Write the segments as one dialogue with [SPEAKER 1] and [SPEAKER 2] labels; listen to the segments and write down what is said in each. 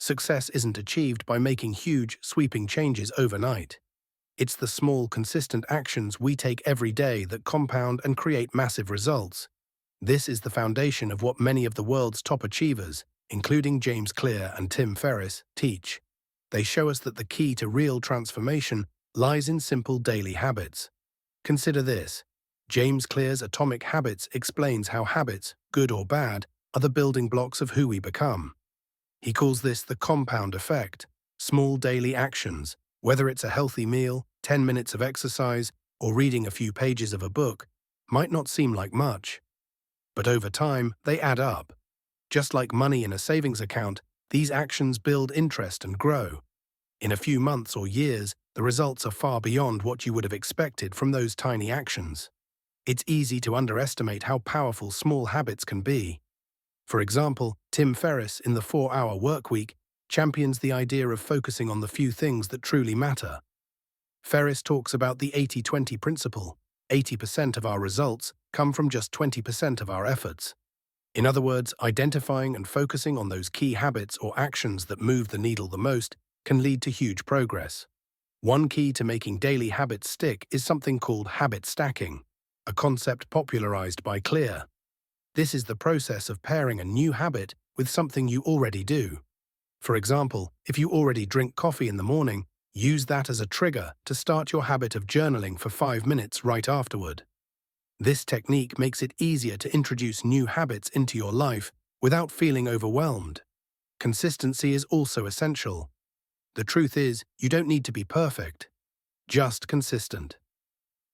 [SPEAKER 1] Success isn't achieved by making huge, sweeping changes overnight. It's the small, consistent actions we take every day that compound and create massive results. This is the foundation of what many of the world's top achievers, including James Clear and Tim Ferriss, teach. They show us that the key to real transformation lies in simple daily habits. Consider this. James Clear's Atomic Habits explains how habits, good or bad, are the building blocks of who we become. He calls this the compound effect. Small daily actions, whether it's a healthy meal, 10 minutes of exercise, or reading a few pages of a book, might not seem like much. But over time, they add up. Just like money in a savings account, these actions build interest and grow. In a few months or years, the results are far beyond what you would have expected from those tiny actions. It's easy to underestimate how powerful small habits can be. For example, Tim Ferriss in the 4-Hour Workweek champions the idea of focusing on the few things that truly matter. Ferriss talks about the 80-20 principle. 80% of our results come from just 20% of our efforts. In other words, identifying and focusing on those key habits or actions that move the needle the most can lead to huge progress. One key to making daily habits stick is something called habit stacking, a concept popularized by Clear. This is the process of pairing a new habit with something you already do. For example, if you already drink coffee in the morning, use that as a trigger to start your habit of journaling for 5 minutes right afterward. This technique makes it easier to introduce new habits into your life without feeling overwhelmed. Consistency is also essential. The truth is, you don't need to be perfect, just consistent.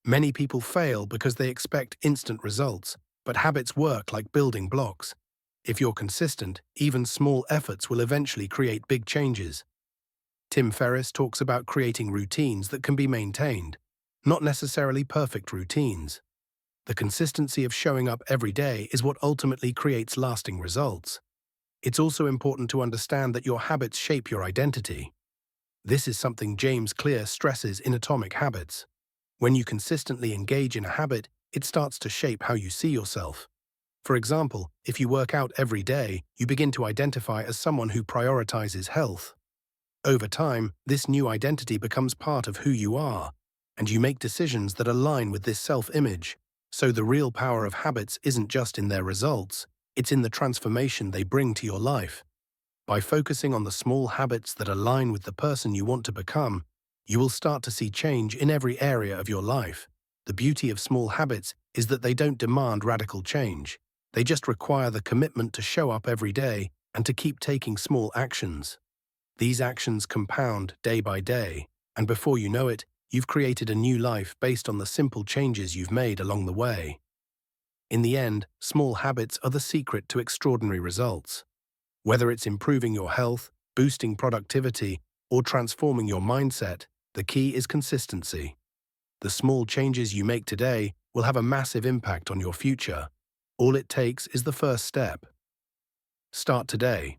[SPEAKER 1] Many people fail because they expect instant results, but habits work like building blocks. If you're consistent, even small efforts will eventually create big changes. Tim Ferriss talks about creating routines that can be maintained, not necessarily perfect routines. The consistency of showing up every day is what ultimately creates lasting results. It's also important to understand that your habits shape your identity. This is something James Clear stresses in Atomic Habits. When you consistently engage in a habit, it starts to shape how you see yourself. For example, if you work out every day, you begin to identify as someone who prioritizes health. Over time, this new identity becomes part of who you are, and you make decisions that align with this self-image. So the real power of habits isn't just in their results, it's in the transformation they bring to your life. By focusing on the small habits that align with the person you want to become, you will start to see change in every area of your life. The beauty of small habits is that they don't demand radical change. They just require the commitment to show up every day and to keep taking small actions. These actions compound day by day, and before you know it, you've created a new life based on the simple changes you've made along the way. In the end, small habits are the secret to extraordinary results. Whether it's improving your health, boosting productivity, or transforming your mindset, the key is consistency. The small changes you make today will have a massive impact on your future. All it takes is the first step. Start today.